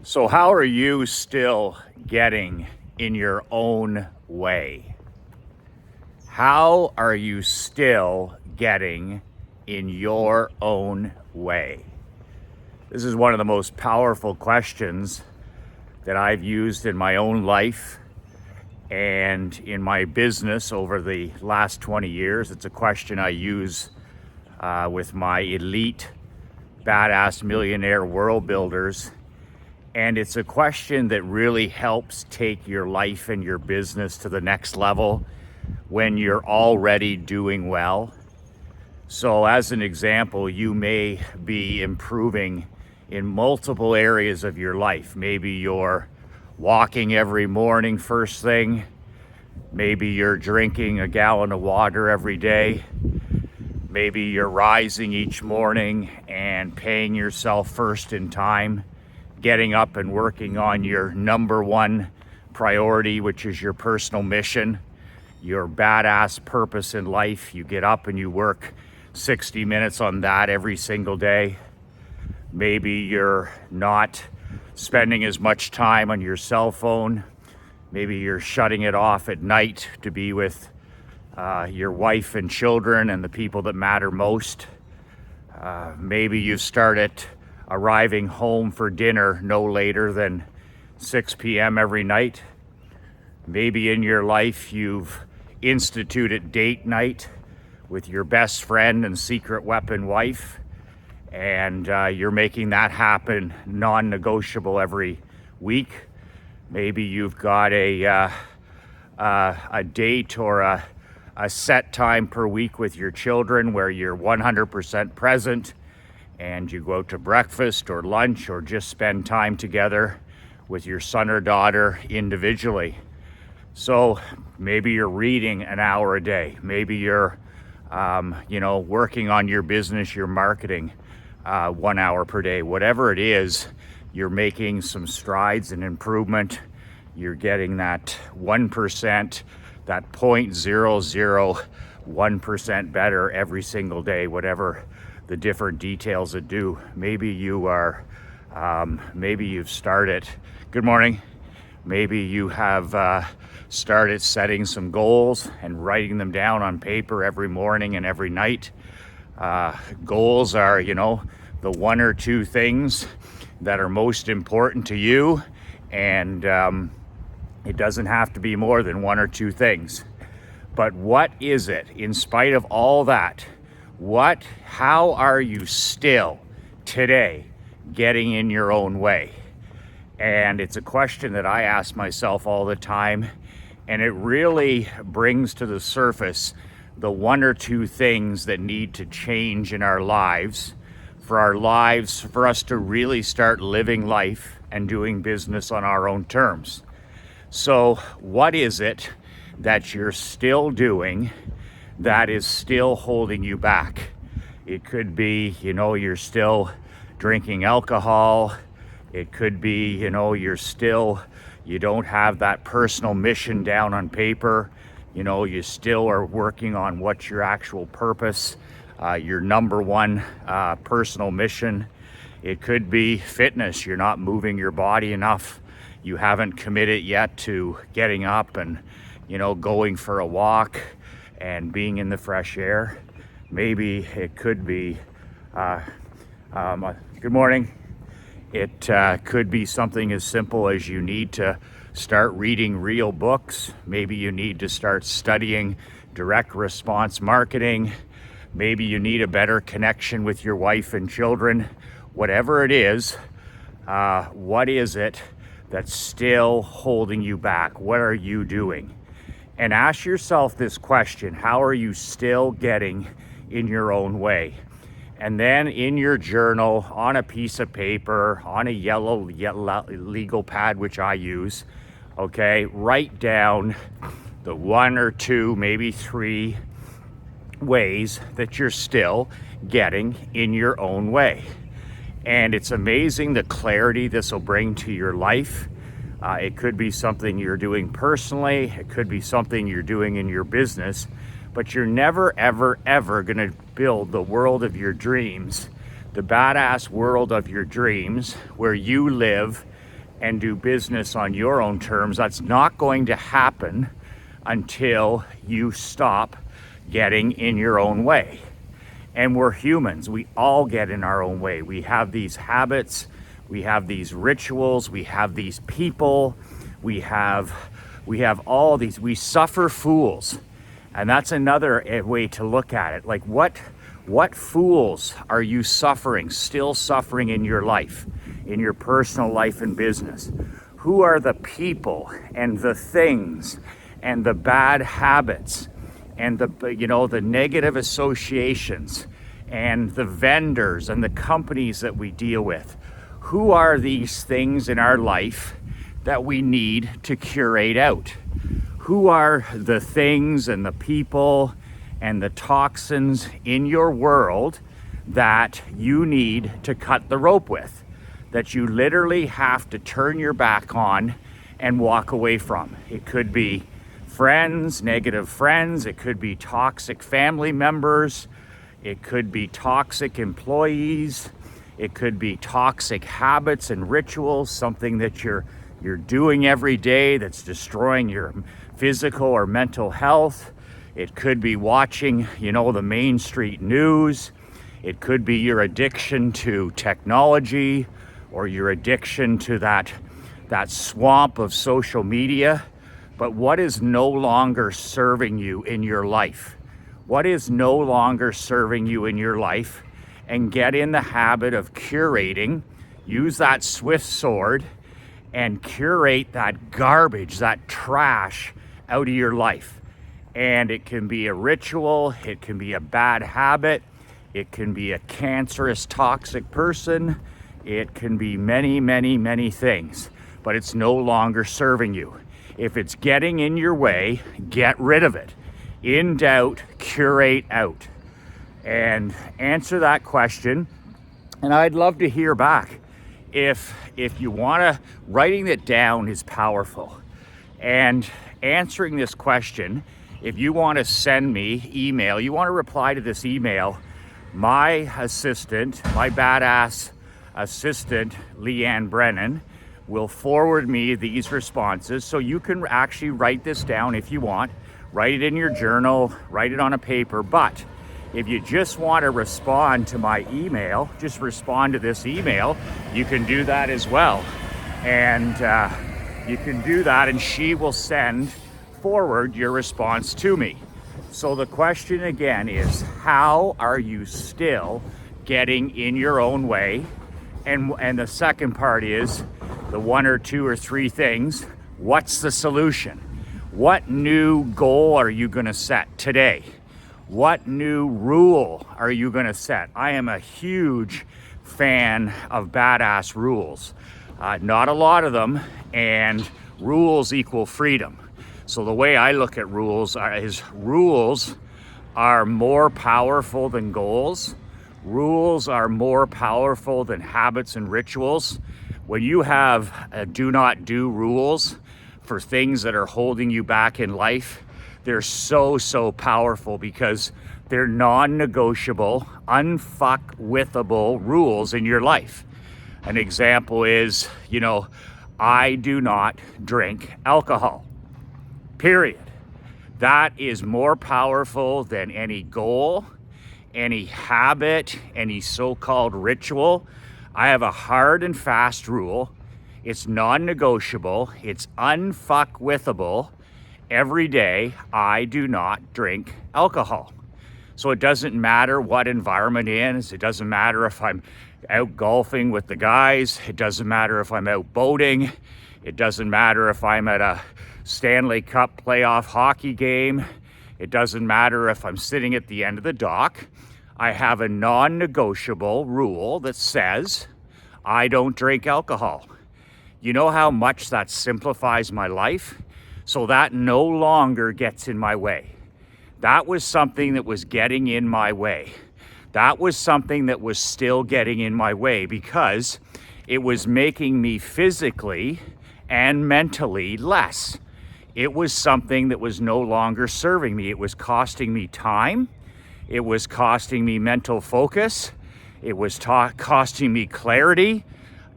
So how are you still getting in your own way? How are you still getting in your own way? This is one of the most powerful questions that I've used in my own life and in my business over the last 20 years. It's a question I use with my elite, badass millionaire world builders. And it's a question that really helps take your life and your business to the next level when you're already doing well. So as an example, you may be improving in multiple areas of your life. Maybe you're walking every morning first thing. Maybe you're drinking a gallon of water every day. Maybe you're rising each morning and paying yourself first in time, getting up and working on your number one priority, which is your personal mission, your badass purpose in life. You get up and you work 60 minutes on that every single day. Maybe you're not spending as much time on your cell phone. Maybe you're shutting it off at night to be with your wife and children and the people that matter most. Maybe you've started arriving home for dinner no later than 6 p.m. every night. Maybe in your life you've instituted date night with your best friend and secret weapon wife, and you're making that happen non-negotiable every week. Maybe you've got a date or a set time per week with your children where you're 100% present, and you go out to breakfast or lunch or just spend time together with your son or daughter individually. So maybe you're reading an hour a day. Maybe you're working on your business, your marketing 1 hour per day. Whatever it is, you're making some strides and improvement. You're getting that 1%, that 0.001% better every single day, whatever the different details that do. Maybe you are, maybe you've started, good morning. Maybe you have started setting some goals and writing them down on paper every morning and every night. Goals are, the one or two things that are most important to you. And it doesn't have to be more than one or two things. But what is it, in spite of all that, how are you still today getting in your own way? And it's a question that I ask myself all the time, and it really brings to the surface the one or two things that need to change in our lives, for us to really start living life and doing business on our own terms. So what is it that you're still doing that is still holding you back? It could be, you're still drinking alcohol. It could be, you don't have that personal mission down on paper. You still are working on what's your actual purpose, your number one personal mission. It could be fitness. You're not moving your body enough. You haven't committed yet to getting up and, going for a walk and being in the fresh air. Maybe it could be, good morning. It could be something as simple as you need to start reading real books. Maybe you need to start studying direct response marketing. Maybe you need a better connection with your wife and children. Whatever it is, what is it that's still holding you back? What are you doing? And ask yourself this question: how are you still getting in your own way? And then in your journal, on a piece of paper, on a yellow legal pad, which I use, okay, write down the one or two, maybe three ways that you're still getting in your own way. And it's amazing the clarity this will bring to your life. It could be something you're doing personally. It could be something you're doing in your business. But you're never, ever, ever going to build the world of your dreams, the badass world of your dreams, where you live and do business on your own terms. That's not going to happen until you stop getting in your own way. And we're humans. We all get in our own way. We have these habits, we have these rituals, we have these people, we have all these, we suffer fools. And that's another way to look at it. Like what fools are you still suffering in your life, in your personal life and business? Who are the people and the things and the bad habits and the negative associations and the vendors and the companies that we deal with? Who are these things in our life that we need to curate out? Who are the things and the people and the toxins in your world that you need to cut the rope with, that you literally have to turn your back on and walk away from? It could be friends, negative friends. It could be toxic family members. It could be toxic employees. It could be toxic habits and rituals, something that you're doing every day that's destroying your physical or mental health. It could be watching, the Main Street news. It could be your addiction to technology or your addiction to that swamp of social media. But what is no longer serving you in your life? What is no longer serving you in your life? And get in the habit of curating. Use that swift sword and curate that garbage, that trash out of your life. And it can be a ritual, it can be a bad habit, it can be a cancerous, toxic person, it can be many, many, many things, but it's no longer serving you. If it's getting in your way, get rid of it. In doubt, curate out. And answer that question. And I'd love to hear back. If you want to, writing it down is powerful. And answering this question, if you want to send me email, you want to reply to this email, my badass assistant, Leanne Brennan, will forward me these responses. So you can actually write this down if you want. Write it in your journal, write it on a paper. But if you just want to respond to my email, just respond to this email, you can do that as well. And you can do that and she will send forward your response to me. So the question again is, how are you still getting in your own way? And the second part is the one or two or three things. What's the solution? What new goal are you going to set today? What new rule are you going to set? I am a huge fan of badass rules. Not a lot of them, and rules equal freedom. So the way I look at rules is rules are more powerful than goals. Rules are more powerful than habits and rituals. When you have do not do rules for things that are holding you back in life, they're so powerful because they're non-negotiable, unfuckwithable rules in your life. An example is, I do not drink alcohol, period. That is more powerful than any goal, any habit, any so-called ritual. I have a hard and fast rule. It's non-negotiable. It's unfuckwithable. Every day, I do not drink alcohol. So it doesn't matter what environment it is. It doesn't matter if I'm out golfing with the guys. It doesn't matter if I'm out boating. It doesn't matter if I'm at a Stanley Cup playoff hockey game. It doesn't matter if I'm sitting at the end of the dock. I have a non-negotiable rule that says I don't drink alcohol. You know how much that simplifies my life? So that no longer gets in my way. That was something that was getting in my way. That was something that was still getting in my way because it was making me physically and mentally less. It was something that was no longer serving me. It was costing me time. It was costing me mental focus. It was costing me clarity.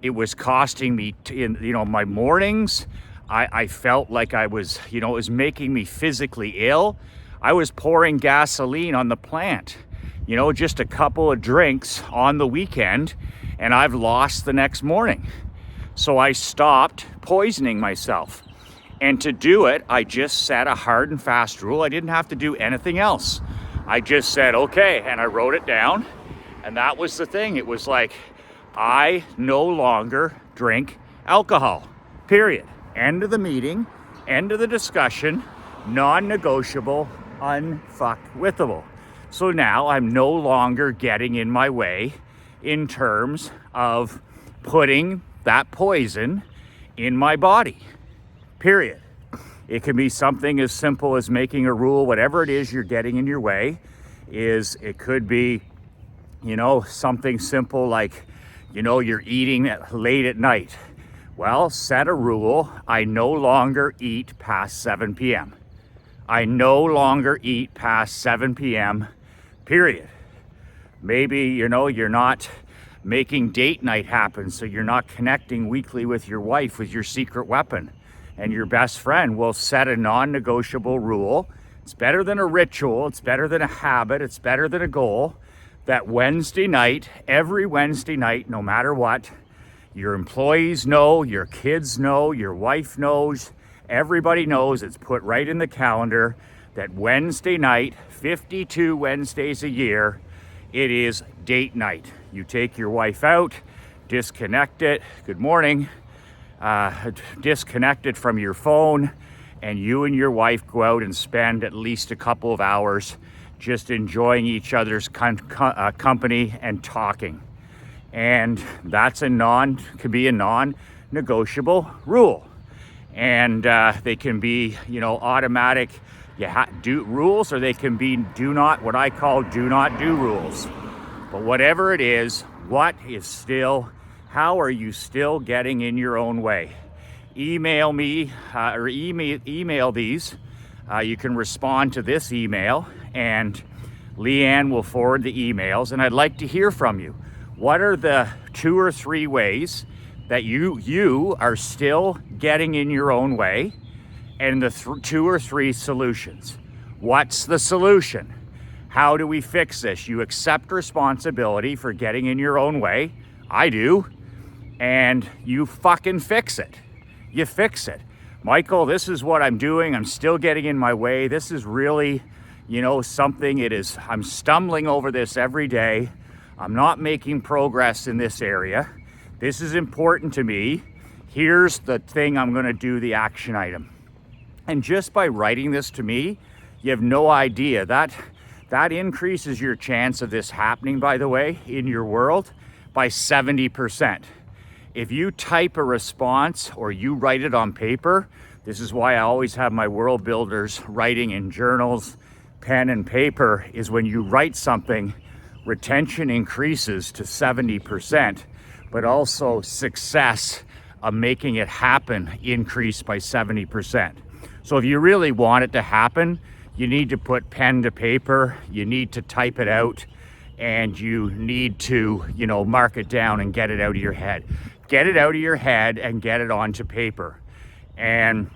It was costing me, my mornings. I felt like I was, it was making me physically ill. I was pouring gasoline on the plant, just a couple of drinks on the weekend, and I've lost the next morning. So I stopped poisoning myself. And to do it, I just set a hard and fast rule. I didn't have to do anything else. I just said, okay, and I wrote it down. And that was the thing. It was like, I no longer drink alcohol, period. End of the meeting, end of the discussion, non-negotiable, unfuckwithable. So now I'm no longer getting in my way in terms of putting that poison in my body, period. It can be something as simple as making a rule. Whatever it is you're getting in your way, it could be, something simple like, you're eating late at night. Well, set a rule. I no longer eat past 7 p.m. I no longer eat past 7 p.m., period. Maybe, you're not making date night happen, so you're not connecting weekly with your wife with your secret weapon. And your best friend will set a non-negotiable rule. It's better than a ritual. It's better than a habit. It's better than a goal. That Wednesday night, every Wednesday night, no matter what, your employees know, your kids know, your wife knows, everybody knows, it's put right in the calendar that Wednesday night, 52 Wednesdays a year, it is date night. You take your wife out, disconnect it, good morning, disconnect it from your phone, and you and your wife go out and spend at least a couple of hours just enjoying each other's company and talking. And that's could be a non-negotiable rule. And they can be, automatic do rules, or they can be what I call do not do rules. But whatever it is, how are you still getting in your own way? Email me or email these. You can respond to this email, and Leanne will forward the emails. And I'd like to hear from you. What are the 2 or 3 ways that you are still getting in your own way, and the 2 or 3 solutions? What's the solution? How do we fix this? You accept responsibility for getting in your own way. I do. And you fucking fix it. You fix it. Michael, this is what I'm doing. I'm still getting in my way. This is really, something I'm stumbling over this every day. I'm not making progress in this area. This is important to me. Here's the thing I'm going to do, the action item. And just by writing this to me, you have no idea. That increases your chance of this happening, by the way, in your world by 70%. If you type a response or you write it on paper, this is why I always have my world builders writing in journals, pen and paper, is when you write something, retention increases to 70%, but also success of making it happen increase by 70%. So if you really want it to happen, you need to put pen to paper, you need to type it out, and you need to, mark it down and get it out of your head. Get it out of your head and get it onto paper. And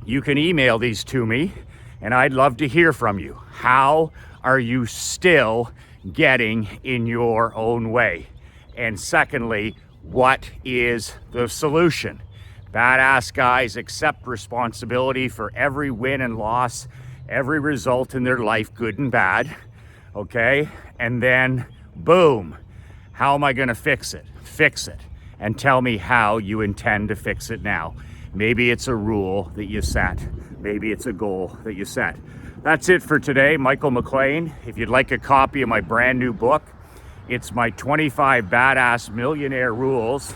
you can email these to me, and I'd love to hear from you. How are you still getting in your own way? And secondly, what is the solution? Badass guys accept responsibility for every win and loss, every result in their life, good and bad, okay? And then, boom, how am I gonna fix it? Fix it. And tell me how you intend to fix it now. Maybe it's a rule that you set. Maybe it's a goal that you set. That's it for today, Michael McLean. If you'd like a copy of my brand new book, it's my 25 Badass Millionaire Rules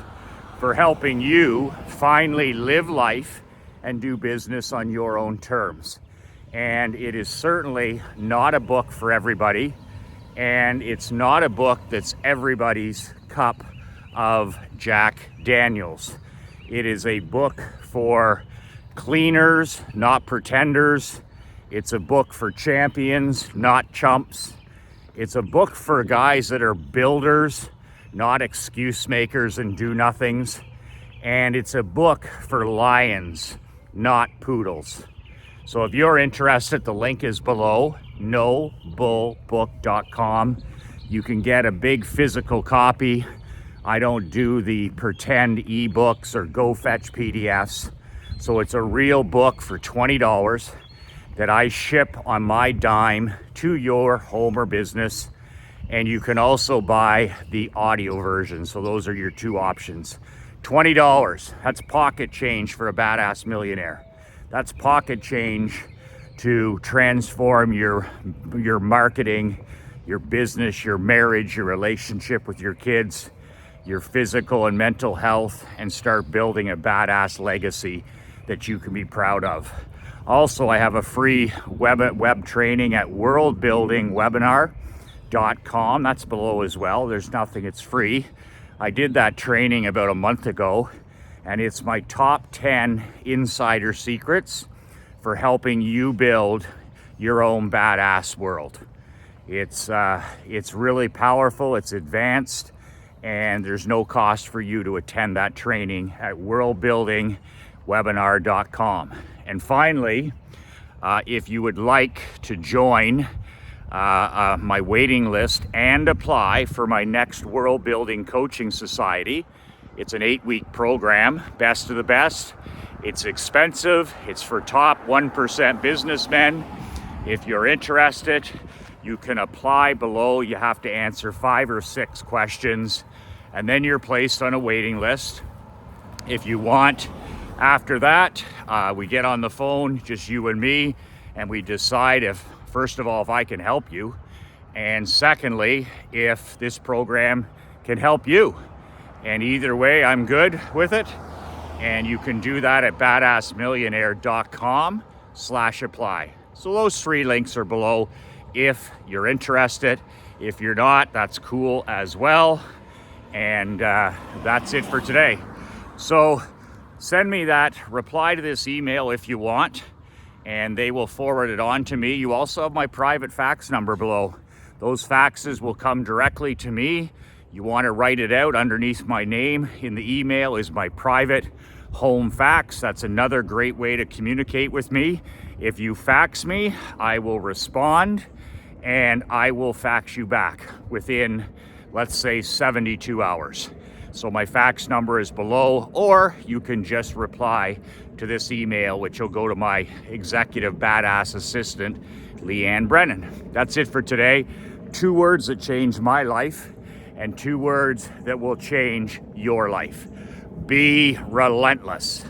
for helping you finally live life and do business on your own terms. And it is certainly not a book for everybody. And it's not a book that's everybody's cup of Jack Daniels. It is a book for cleaners, not pretenders. It's a book for champions, not chumps. It's a book for guys that are builders, not excuse makers and do-nothings. And it's a book for lions, not poodles. So if you're interested, the link is below, nobullbook.com. You can get a big physical copy. I don't do the pretend ebooks or go fetch PDFs. So it's a real book for $20 that I ship on my dime to your home or business. And you can also buy the audio version. So those are your two options. $20, that's pocket change for a badass millionaire. That's pocket change to transform your marketing, your business, your marriage, your relationship with your kids, your physical and mental health, and start building a badass legacy that you can be proud of. Also, I have a free web training at worldbuildingwebinar.com. That's below as well. There's nothing, it's free. I did that training about a month ago, and it's my top 10 insider secrets for helping you build your own badass world. It's really powerful, it's advanced, and there's no cost for you to attend that training at worldbuildingwebinar.com. And finally, if you would like to join my waiting list and apply for my next World Building Coaching Society, it's an 8-week program, best of the best. It's expensive, it's for top 1% businessmen. If you're interested, you can apply below. You have to answer 5 or 6 questions, and then you're placed on a waiting list. If you want, after that, we get on the phone, just you and me, and we decide if, first of all, if I can help you, and secondly, if this program can help you. And either way, I'm good with it. And you can do that at badassmillionaire.com/apply. So those 3 links are below if you're interested. If you're not, that's cool as well. And that's it for today. So send me that, reply to this email if you want, and they will forward it on to me. You also have my private fax number below. Those faxes will come directly to me. You want to write it out underneath my name in the email is my private home fax. That's another great way to communicate with me. If you fax me, I will respond and I will fax you back within, let's say, 72 hours. So my fax number is below, or you can just reply to this email, which will go to my executive badass assistant, Leanne Brennan. That's it for today. 2 words that changed my life and 2 words that will change your life. Be relentless.